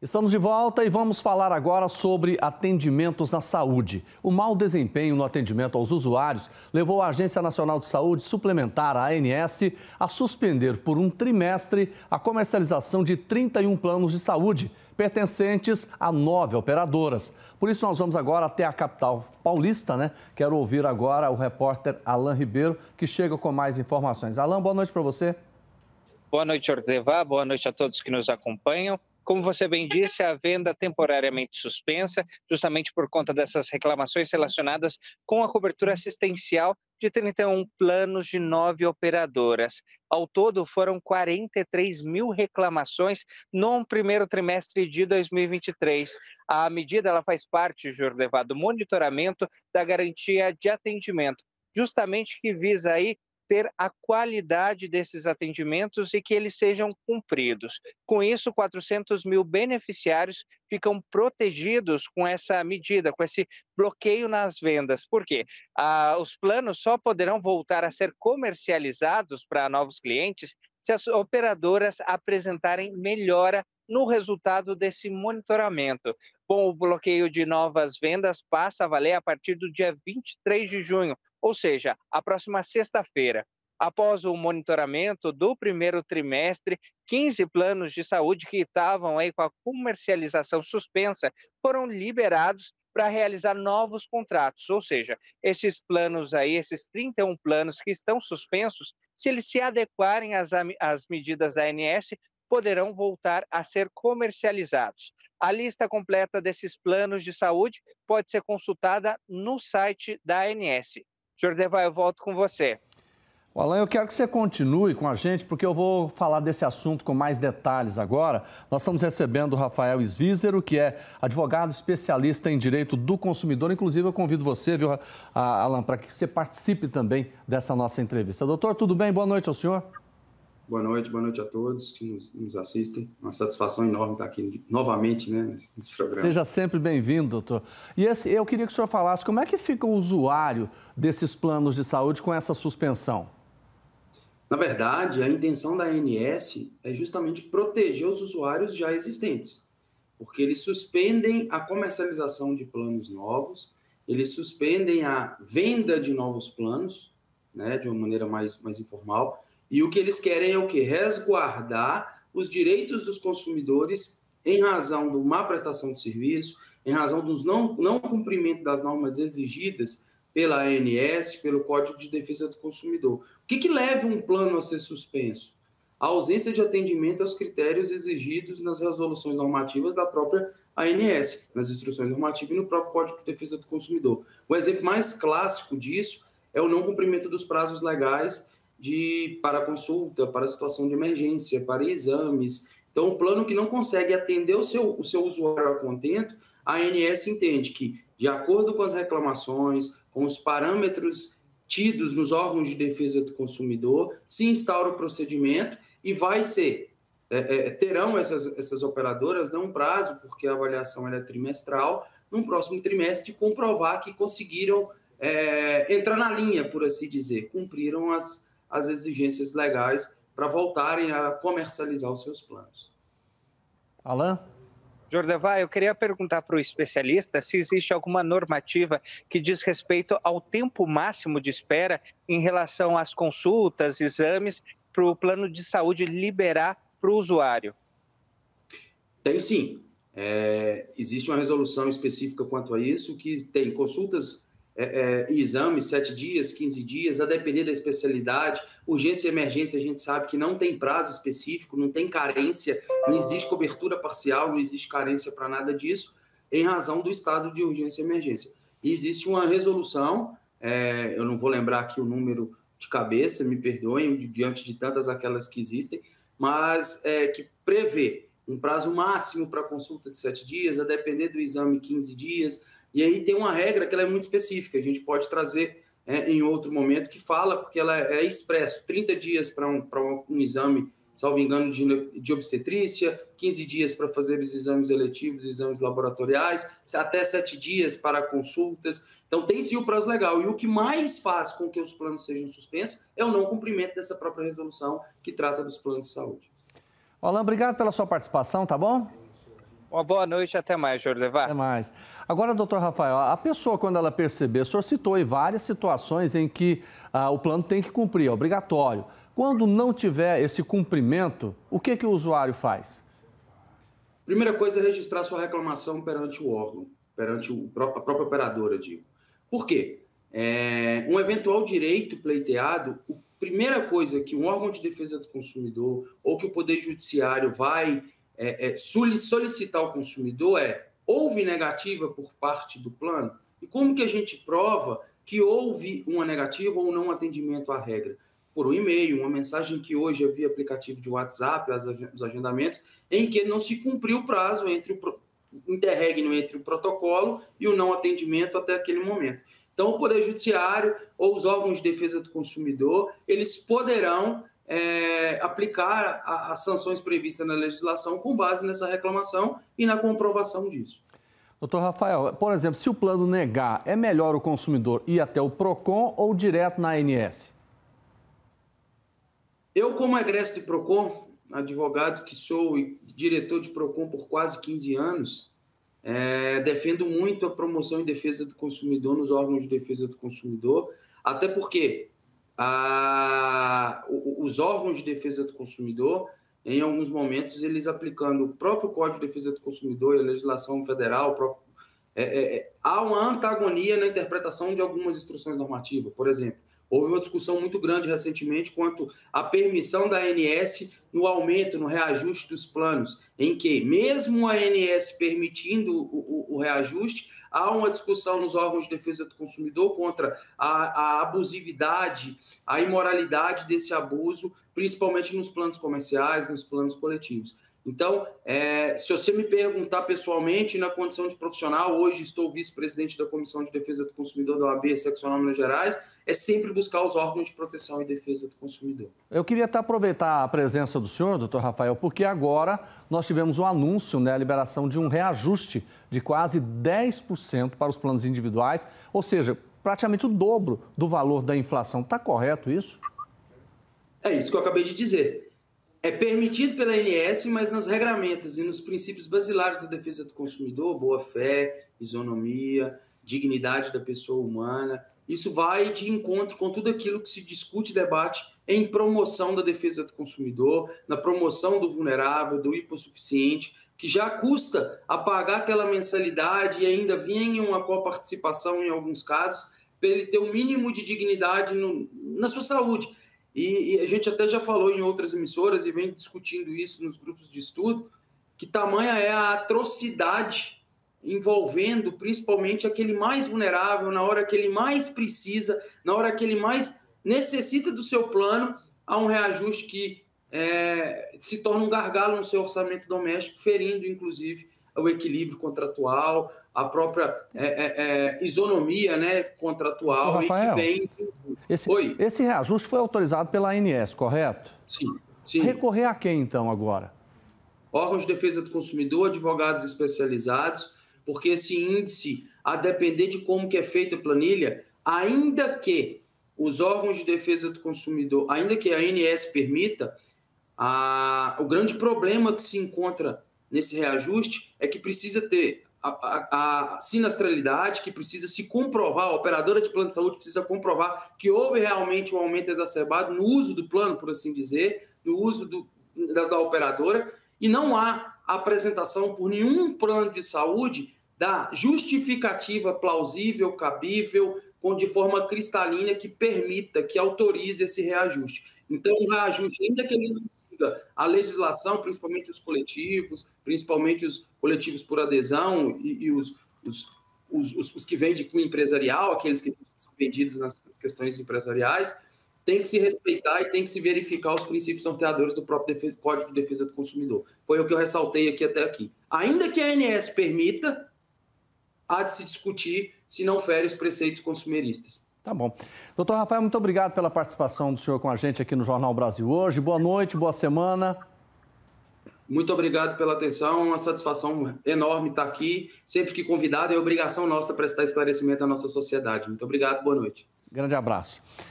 Estamos de volta e vamos falar agora sobre atendimentos na saúde. O mau desempenho no atendimento aos usuários levou a Agência Nacional de Saúde Suplementar, a ANS, a suspender por um trimestre a comercialização de 31 planos de saúde, pertencentes a 9 operadoras. Por isso, nós vamos agora até a capital paulista, né? Quero ouvir agora o repórter Alan Ribeiro, que chega com mais informações. Alan, boa noite para você. Boa noite, Jordevá. Boa noite a todos que nos acompanham. Como você bem disse, a venda temporariamente suspensa, justamente por conta dessas reclamações relacionadas com a cobertura assistencial de 31 planos de 9 operadoras. Ao todo, foram 43 mil reclamações no primeiro trimestre de 2023. A medida ela faz parte, Jordevá, do monitoramento da garantia de atendimento, justamente que visa aí ter a qualidade desses atendimentos e que eles sejam cumpridos. Com isso, 400 mil beneficiários ficam protegidos com essa medida, com esse bloqueio nas vendas. Por quê? Os planos só poderão voltar a ser comercializados para novos clientes se as operadoras apresentarem melhora no resultado desse monitoramento. Bom, o bloqueio de novas vendas passa a valer a partir do dia 23 de junho, ou seja, a próxima sexta-feira. Após o monitoramento do primeiro trimestre, 15 planos de saúde que estavam aí com a comercialização suspensa foram liberados para realizar novos contratos, ou seja, esses planos aí, esses 31 planos que estão suspensos, se eles se adequarem às medidas da ANS, poderão voltar a ser comercializados. A lista completa desses planos de saúde pode ser consultada no site da ANS. Jordevá, eu volto com você. Alan, eu quero que você continue com a gente, porque eu vou falar desse assunto com mais detalhes agora. Nós estamos recebendo o Rafael Svízero, que é advogado especialista em direito do consumidor. Inclusive, eu convido você, viu, Alan, para que você participe também dessa nossa entrevista. Doutor, tudo bem? Boa noite ao senhor. Boa noite a todos que nos assistem. Uma satisfação enorme estar aqui novamente, né, nesse programa. Seja sempre bem-vindo, doutor. E eu queria que o senhor falasse como é que fica o usuário desses planos de saúde com essa suspensão? Na verdade, a intenção da ANS é justamente proteger os usuários já existentes, porque eles suspendem a comercialização de planos novos, eles suspendem a venda de novos planos, né, de uma maneira mais informal. E o que eles querem é o quê? Resguardar os direitos dos consumidores em razão de má prestação de serviço, em razão dos não cumprimento das normas exigidas pela ANS, pelo Código de Defesa do Consumidor. O que leva um plano a ser suspenso? A ausência de atendimento aos critérios exigidos nas resoluções normativas da própria ANS, nas instruções normativas e no próprio Código de Defesa do Consumidor. O exemplo mais clássico disso é o não cumprimento dos prazos legais para consulta, para situação de emergência, para exames. Então, um plano que não consegue atender o seu usuário a contento, a ANS entende que, de acordo com as reclamações, com os parâmetros tidos nos órgãos de defesa do consumidor, se instaura o procedimento e vai ser, terão essas operadoras, não um prazo, porque a avaliação é trimestral, no próximo trimestre, de comprovar que conseguiram entrar na linha, por assim dizer, cumpriram as exigências legais para voltarem a comercializar os seus planos. Alan? Jordevá, eu queria perguntar para o especialista se existe alguma normativa que diz respeito ao tempo máximo de espera em relação às consultas, exames, para o plano de saúde liberar para o usuário. Tem sim. Existe uma resolução específica quanto a isso, que tem consultas e exames, 7 dias, 15 dias, a depender da especialidade. Urgência e emergência, a gente sabe que não tem prazo específico, não tem carência, não existe cobertura parcial, não existe carência para nada disso, em razão do estado de urgência e emergência. E existe uma resolução, eu não vou lembrar aqui o número de cabeça, me perdoem, diante de tantas aquelas que existem, mas que prevê um prazo máximo para consulta de 7 dias, a depender do exame, 15 dias. E aí tem uma regra que ela é muito específica, a gente pode trazer em outro momento, que fala, porque ela é expresso, 30 dias para um exame, salvo engano, de obstetrícia, 15 dias para fazer os exames eletivos, exames laboratoriais, até 7 dias para consultas. Então tem sim o prazo legal. E o que mais faz com que os planos sejam suspensos é o não cumprimento dessa própria resolução que trata dos planos de saúde. Alan, obrigado pela sua participação, tá bom? Uma boa noite, até mais, Jordevar. Até mais. Agora, doutor Rafael, a pessoa, quando ela perceber, o senhor citou aí várias situações em que o plano tem que cumprir, é obrigatório. Quando não tiver esse cumprimento, o que o usuário faz? Primeira coisa é registrar sua reclamação perante o órgão, perante a própria operadora, digo. Por quê? Um eventual direito pleiteado, a primeira coisa que um órgão de defesa do consumidor ou que o Poder Judiciário vai solicitar ao consumidor houve negativa por parte do plano? E como que a gente prova que houve uma negativa ou não atendimento à regra? Por um e-mail, uma mensagem que hoje é via aplicativo de WhatsApp, os agendamentos, em que não se cumpriu o prazo entre o interregno entre o protocolo e o não atendimento até aquele momento. Então, o Poder Judiciário ou os órgãos de defesa do consumidor, eles poderão aplicar as sanções previstas na legislação com base nessa reclamação e na comprovação disso. Doutor Rafael, por exemplo, se o plano negar, é melhor o consumidor ir até o PROCON ou direto na ANS? Eu, como egresso de PROCON, advogado que sou e diretor de PROCON por quase 15 anos, defendo muito a promoção e defesa do consumidor nos órgãos de defesa do consumidor, até porque os órgãos de defesa do consumidor, em alguns momentos, eles aplicando o próprio Código de Defesa do Consumidor e a legislação federal, há uma antagonia na interpretação de algumas instruções normativas. Por exemplo, houve uma discussão muito grande recentemente quanto à permissão da ANS no aumento, no reajuste dos planos, em que, mesmo a ANS permitindo o reajuste, há uma discussão nos órgãos de defesa do consumidor contra a abusividade, a imoralidade desse abuso, principalmente nos planos comerciais, nos planos coletivos. Então, se você me perguntar pessoalmente, na condição de profissional, hoje estou vice-presidente da Comissão de Defesa do Consumidor da OAB Seccional Minas Gerais, é sempre buscar os órgãos de proteção e defesa do consumidor. Eu queria até aproveitar a presença do senhor, doutor Rafael, porque agora nós tivemos um anúncio, a liberação de um reajuste de quase 10% para os planos individuais, ou seja, praticamente o dobro do valor da inflação. Está correto isso? É isso que eu acabei de dizer. É permitido pela ANS, mas nos regramentos e nos princípios basilares da defesa do consumidor, boa-fé, isonomia, dignidade da pessoa humana, isso vai de encontro com tudo aquilo que se discute e debate em promoção da defesa do consumidor, na promoção do vulnerável, do hipossuficiente, que já custa a pagar aquela mensalidade e ainda vinha uma coparticipação em alguns casos, para ele ter o mínimo de dignidade na sua saúde. E a gente até já falou em outras emissoras e vem discutindo isso nos grupos de estudo, que tamanha é a atrocidade envolvendo principalmente aquele mais vulnerável, na hora que ele mais precisa, na hora que ele mais necessita do seu plano, há um reajuste que se torna um gargalo no seu orçamento doméstico, ferindo, inclusive, o equilíbrio contratual, a própria isonomia, né, contratual. Rafael, e que vem... Esse reajuste foi autorizado pela ANS, correto? Sim. Recorrer a quem, então, agora? Órgãos de defesa do consumidor, advogados especializados, porque esse índice, a depender de como que é feita a planilha, ainda que os órgãos de defesa do consumidor, ainda que a ANS permita, o grande problema que se encontra nesse reajuste é que precisa ter a sinistralidade, que precisa se comprovar, a operadora de plano de saúde precisa comprovar que houve realmente um aumento exacerbado no uso do plano, por assim dizer, no uso da operadora, e não há apresentação por nenhum plano de saúde da justificativa plausível, cabível, de forma cristalina que permita, que autorize esse reajuste. Então, o reajuste, ainda que ele não siga a legislação, principalmente os coletivos por adesão e os que vêm de cunho empresarial, aqueles que são vendidos nas questões empresariais, tem que se respeitar e tem que se verificar os princípios norteadores do próprio Código de Defesa do Consumidor. Foi o que eu ressaltei até aqui. Ainda que a ANS permita, há de se discutir se não fere os preceitos consumeristas. Tá bom. Doutor Rafael, muito obrigado pela participação do senhor com a gente aqui no Jornal Brasil hoje. Boa noite, boa semana. Muito obrigado pela atenção, uma satisfação enorme estar aqui. Sempre que convidado, é obrigação nossa prestar esclarecimento à nossa sociedade. Muito obrigado, boa noite. Grande abraço.